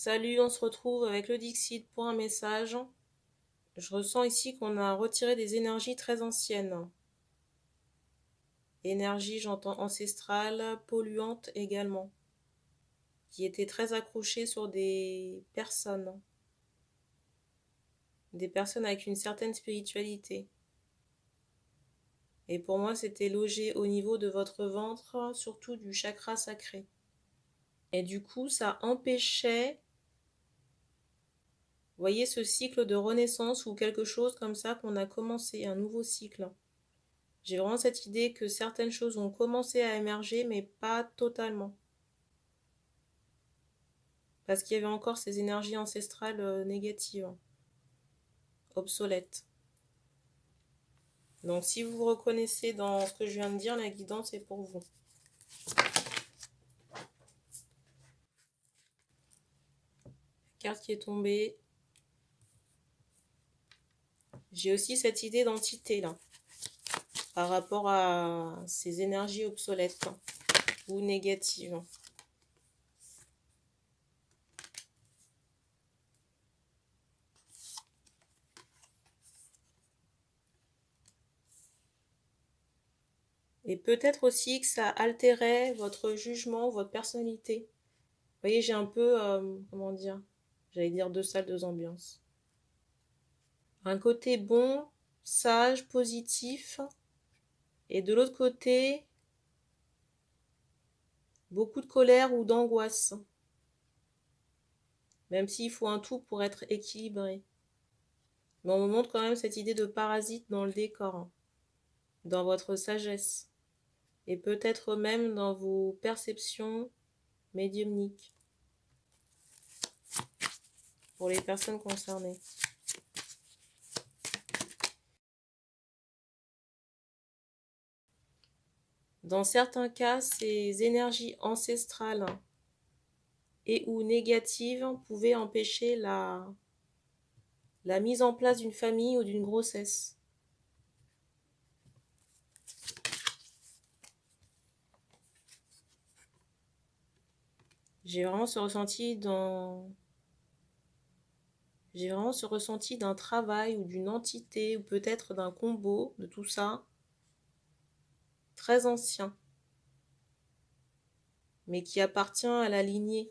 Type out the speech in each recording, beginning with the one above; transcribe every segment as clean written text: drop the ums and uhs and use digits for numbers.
Salut, on se retrouve avec le Dixit pour un message. Je ressens ici qu'on a retiré des énergies très anciennes. Énergie, j'entends ancestrale, polluante également, qui étaient très accrochées sur des personnes avec une certaine spiritualité. Et pour moi, c'était logé au niveau de votre ventre, surtout du chakra sacré. Et du coup, ça empêchait, vous voyez, ce cycle de renaissance ou quelque chose comme ça qu'on a commencé, un nouveau cycle. J'ai vraiment cette idée que certaines choses ont commencé à émerger, mais pas totalement. Parce qu'il y avait encore ces énergies ancestrales négatives, obsolètes. Donc si vous vous reconnaissez dans ce que je viens de dire, la guidance est pour vous. Carte qui est tombée. J'ai aussi cette idée d'entité là, par rapport à ces énergies obsolètes ou négatives. Et peut-être aussi que ça altérait votre jugement, votre personnalité. Vous voyez, j'ai un peu, comment dire, j'allais dire deux salles, deux ambiances. Un côté bon, sage, positif, et de l'autre côté, beaucoup de colère ou d'angoisse. Même s'il faut un tout pour être équilibré. Mais on me montre quand même cette idée de parasite dans le décor, dans votre sagesse, et peut-être même dans vos perceptions médiumniques, pour les personnes concernées. Dans certains cas, ces énergies ancestrales et ou négatives pouvaient empêcher la mise en place d'une famille ou d'une grossesse. J'ai vraiment ce ressenti d'un travail ou d'une entité ou peut-être d'un combo de tout ça, très ancien, mais qui appartient à la lignée,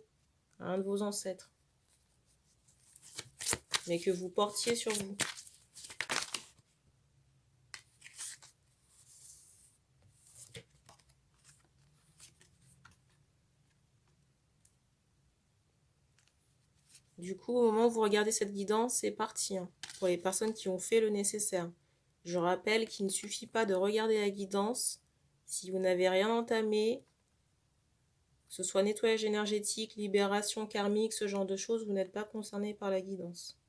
à un de vos ancêtres, mais que vous portiez sur vous. Du coup, au moment où vous regardez cette guidance, c'est parti, pour les personnes qui ont fait le nécessaire. Je rappelle qu'il ne suffit pas de regarder la guidance si vous n'avez rien entamé, que ce soit nettoyage énergétique, libération karmique, ce genre de choses, vous n'êtes pas concerné par la guidance.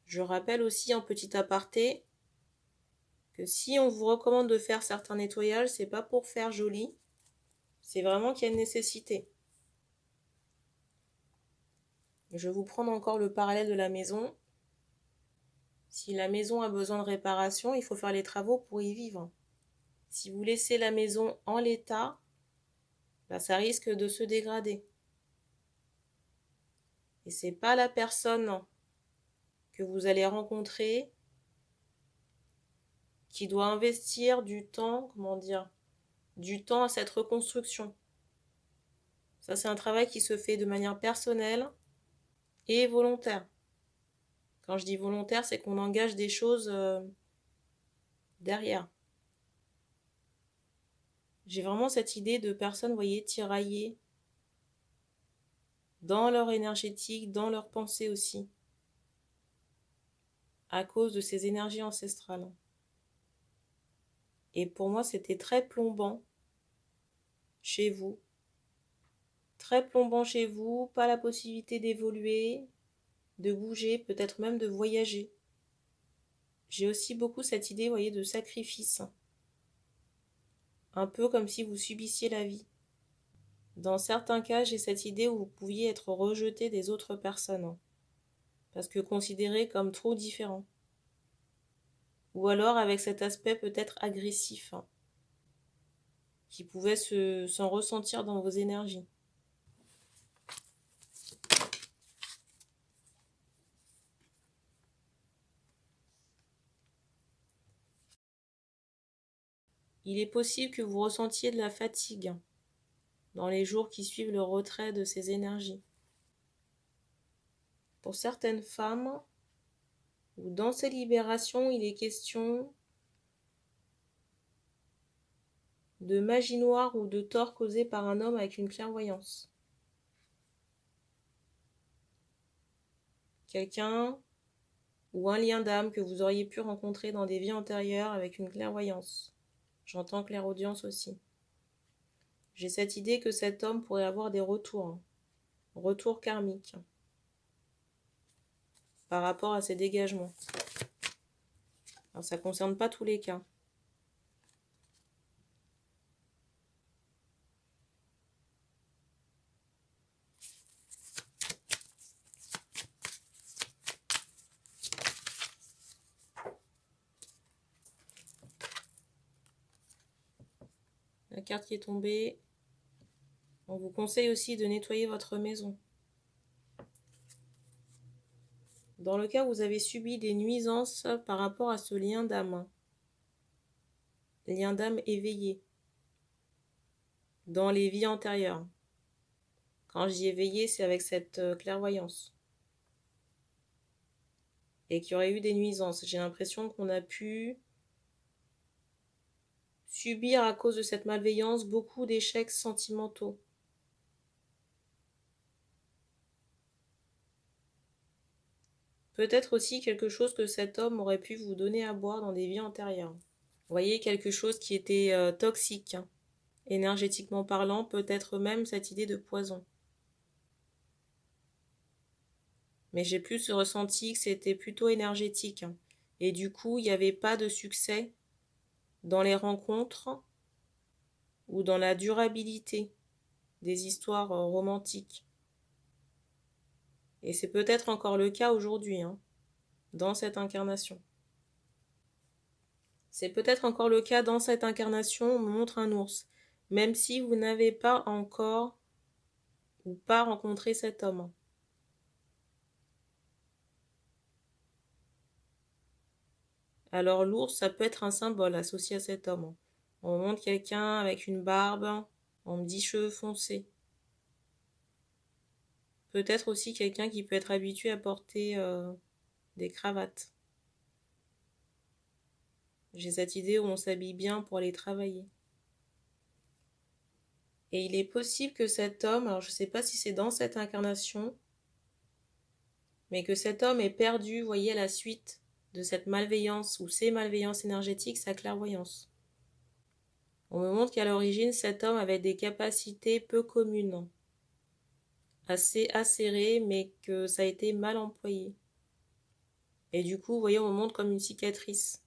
Je rappelle aussi en petit aparté que si on vous recommande de faire certains nettoyages, c'est pas pour faire joli, c'est vraiment qu'il y a une nécessité. Je vais vous prendre encore le parallèle de la maison. Si la maison a besoin de réparation, il faut faire les travaux pour y vivre. Si vous laissez la maison en l'état, ça risque de se dégrader. Et c'est pas la personne que vous allez rencontrer qui doit investir du temps, du temps à cette reconstruction. Ça, c'est un travail qui se fait de manière personnelle et volontaire. Quand je dis volontaire, c'est qu'on engage des choses derrière. J'ai vraiment cette idée de personnes, vous voyez, tiraillées dans leur énergétique, dans leur pensée aussi, à cause de ces énergies ancestrales. Et pour moi, c'était très plombant chez vous. Très plombant chez vous, pas la possibilité d'évoluer, de bouger, peut-être même de voyager. J'ai aussi beaucoup cette idée, vous voyez, de sacrifice. Un peu comme si vous subissiez la vie. Dans certains cas, j'ai cette idée où vous pouviez être rejeté des autres personnes, parce que considéré comme trop différent. Ou alors avec cet aspect peut-être agressif, qui pouvait s'en ressentir dans vos énergies. il est possible que vous ressentiez de la fatigue dans les jours qui suivent le retrait de ces énergies. Pour certaines femmes, ou dans ces libérations, il est question de magie noire ou de tort causé par un homme avec une clairvoyance. Quelqu'un ou un lien d'âme que vous auriez pu rencontrer dans des vies antérieures avec une clairvoyance. J'entends clairaudience aussi. J'ai cette idée que cet homme pourrait avoir des retours karmiques, par rapport à ses dégagements. Alors ça ne concerne pas tous les cas. La carte qui est tombée, on vous conseille aussi de nettoyer votre maison. Dans le cas où vous avez subi des nuisances par rapport à ce lien d'âme éveillé, dans les vies antérieures. Quand j'y ai éveillé, c'est avec cette clairvoyance. Et qu'il y aurait eu des nuisances. J'ai l'impression qu'on a pu subir à cause de cette malveillance beaucoup d'échecs sentimentaux. Peut-être aussi quelque chose que cet homme aurait pu vous donner à boire dans des vies antérieures. Vous voyez, quelque chose qui était toxique, hein. Énergétiquement parlant, peut-être même cette idée de poison. Mais j'ai plus ressenti que c'était plutôt énergétique, hein. Et du coup, il n'y avait pas de succès dans les rencontres ou dans la durabilité des histoires romantiques. Et c'est peut-être encore le cas aujourd'hui, hein, dans cette incarnation. C'est peut-être encore le cas dans cette incarnation, on me montre un ours. Même si vous n'avez pas encore ou pas rencontré cet homme. Alors l'ours, ça peut être un symbole associé à cet homme. On me montre quelqu'un avec une barbe, on me dit cheveux foncés. Peut-être aussi quelqu'un qui peut être habitué à porter des cravates. J'ai cette idée où on s'habille bien pour aller travailler. Et il est possible que cet homme, alors je ne sais pas si c'est dans cette incarnation, mais que cet homme ait perdu, vous voyez, à la suite de cette malveillance ou ces malveillances énergétiques, sa clairvoyance. On me montre qu'à l'origine, cet homme avait des capacités peu communes, assez acérées, mais que ça a été mal employé. Et du coup, vous voyez, on me montre comme une cicatrice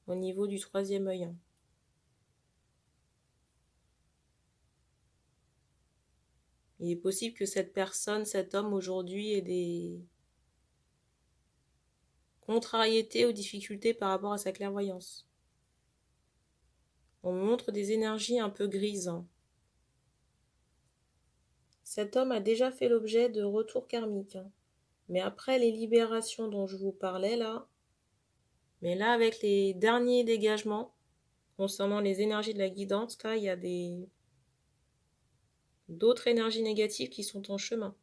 au niveau du 3e œil. Il est possible que cette personne, cet homme aujourd'hui ait des contrariétés ou difficultés par rapport à sa clairvoyance. On me montre des énergies un peu grises. Cet homme a déjà fait l'objet de retours karmiques. Mais après les libérations dont je vous parlais là, mais là avec les derniers dégagements concernant les énergies de la guidance, là il y a d'autres énergies négatives qui sont en chemin.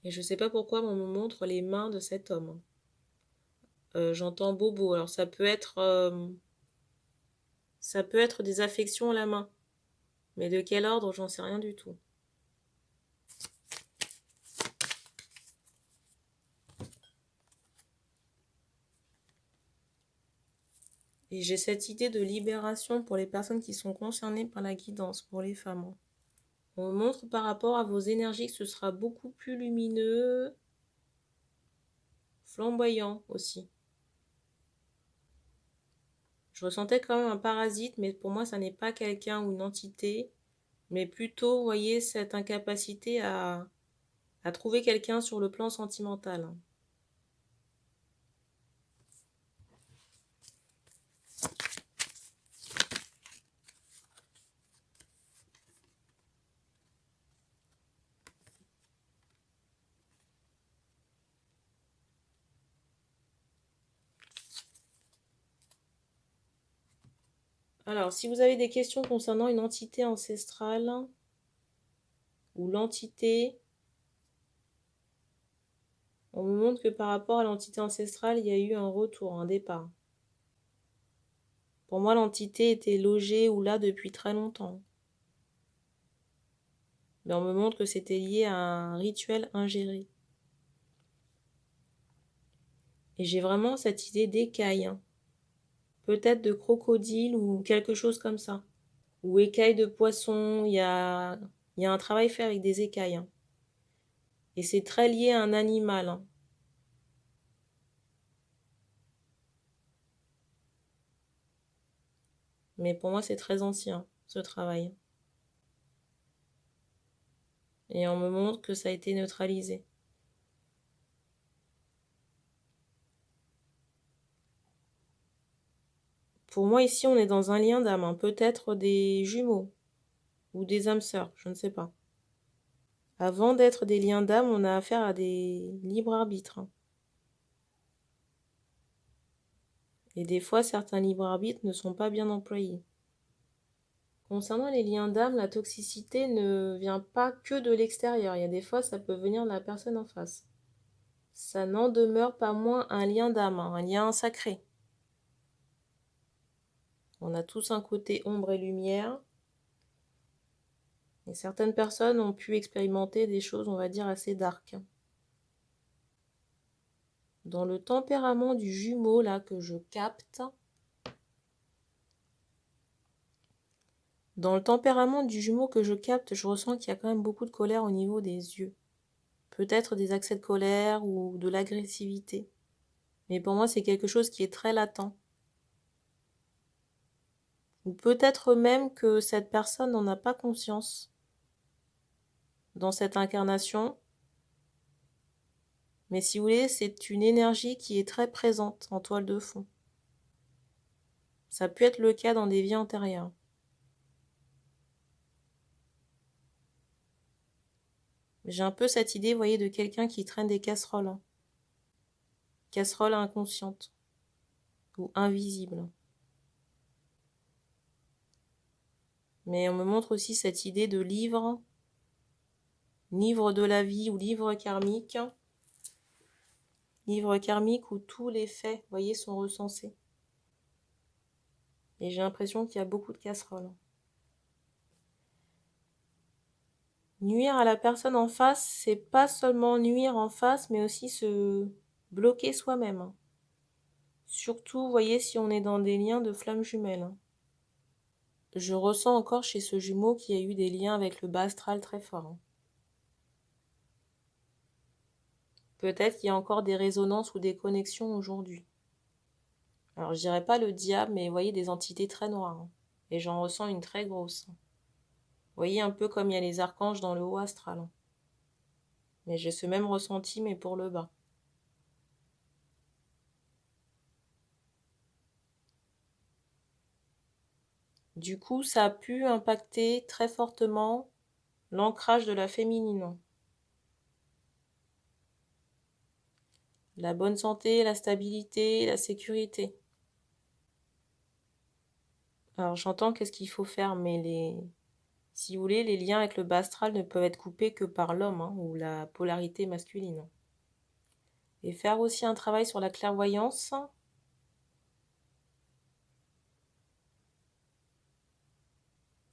Et je ne sais pas pourquoi on me montre les mains de cet homme. J'entends bobo, alors ça peut être des affections à la main. Mais de quel ordre, j'en sais rien du tout. Et j'ai cette idée de libération pour les personnes qui sont concernées par la guidance, pour les femmes. On montre par rapport à vos énergies que ce sera beaucoup plus lumineux, flamboyant aussi. Je ressentais quand même un parasite, mais pour moi, ça n'est pas quelqu'un ou une entité, mais plutôt, vous voyez, cette incapacité à trouver quelqu'un sur le plan sentimental. Alors, si vous avez des questions concernant une entité ancestrale ou l'entité, on me montre que par rapport à l'entité ancestrale, il y a eu un retour, un départ. Pour moi, l'entité était logée ou là depuis très longtemps. Mais on me montre que c'était lié à un rituel ingéré. Et j'ai vraiment cette idée d'écaille. Peut-être de crocodile ou quelque chose comme ça. Ou écailles de poisson, il y a un travail fait avec des écailles. Et c'est très lié à un animal. Mais pour moi, c'est très ancien, ce travail. Et on me montre que ça a été neutralisé. Pour moi, ici, on est dans un lien d'âme. Peut-être des jumeaux ou des âmes sœurs, je ne sais pas. Avant d'être des liens d'âme, on a affaire à des libres arbitres. Et des fois, certains libres arbitres ne sont pas bien employés. Concernant les liens d'âme, la toxicité ne vient pas que de l'extérieur. Il y a des fois, ça peut venir de la personne en face. Ça n'en demeure pas moins un lien d'âme, un lien sacré. On a tous un côté ombre et lumière. Et certaines personnes ont pu expérimenter des choses, on va dire, assez dark. Dans le tempérament du jumeau, là, que je capte, je ressens qu'il y a quand même beaucoup de colère au niveau des yeux. Peut-être des accès de colère ou de l'agressivité. Mais pour moi, c'est quelque chose qui est très latent. Ou peut-être même que cette personne n'en a pas conscience dans cette incarnation. Mais si vous voulez, c'est une énergie qui est très présente en toile de fond. Ça peut être le cas dans des vies antérieures. J'ai un peu cette idée, vous voyez, de quelqu'un qui traîne des casseroles. Casseroles inconscientes ou invisibles. Mais on me montre aussi cette idée de livre de la vie ou livre karmique. Livre karmique où tous les faits, vous voyez, sont recensés. Et j'ai l'impression qu'il y a beaucoup de casseroles. Nuire à la personne en face, c'est pas seulement nuire en face, mais aussi se bloquer soi-même. Surtout, vous voyez, si on est dans des liens de flammes jumelles. Je ressens encore chez ce jumeau qu'il y a eu des liens avec le bas astral très forts. Peut-être qu'il y a encore des résonances ou des connexions aujourd'hui. Alors, je dirais pas le diable, mais vous voyez, des entités très noires. Et j'en ressens une très grosse. Vous voyez, un peu comme il y a les archanges dans le haut astral. Mais j'ai ce même ressenti, mais pour le bas. Du coup, ça a pu impacter très fortement l'ancrage de la féminine. La bonne santé, la stabilité, la sécurité. Alors j'entends qu'est-ce qu'il faut faire, mais si vous voulez, les liens avec le bas astral ne peuvent être coupés que par l'homme ou la polarité masculine. Et faire aussi un travail sur la clairvoyance.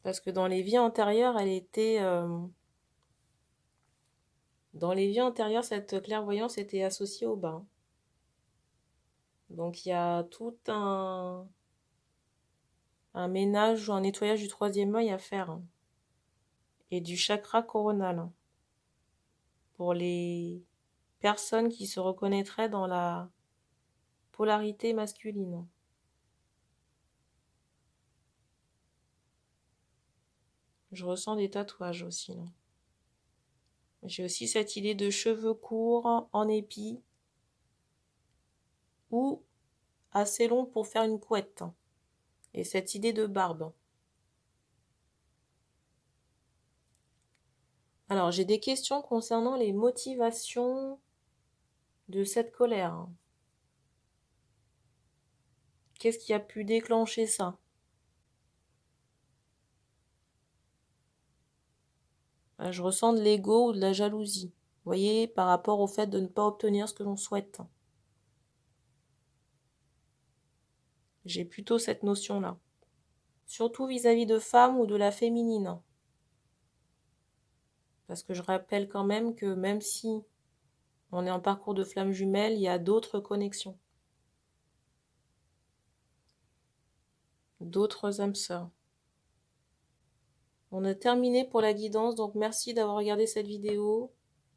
Parce que dans les vies antérieures, dans les vies antérieures, cette clairvoyance était associée au bas. Donc il y a tout un ménage ou un nettoyage du troisième œil à faire. Et du chakra coronal. Pour les personnes qui se reconnaîtraient dans la polarité masculine. Je ressens des tatouages aussi. Là. J'ai aussi cette idée de cheveux courts en épi ou assez longs pour faire une couette. Et cette idée de barbe. Alors, j'ai des questions concernant les motivations de cette colère. Qu'est-ce qui a pu déclencher ça? Je ressens de l'ego ou de la jalousie. Vous voyez, par rapport au fait de ne pas obtenir ce que l'on souhaite. J'ai plutôt cette notion-là. Surtout vis-à-vis de femmes ou de la féminine. Parce que je rappelle quand même que même si on est en parcours de flamme jumelle, il y a d'autres connexions. D'autres âmes sœurs. On a terminé pour la guidance, donc merci d'avoir regardé cette vidéo.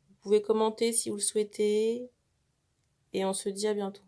Vous pouvez commenter si vous le souhaitez. Et on se dit à bientôt.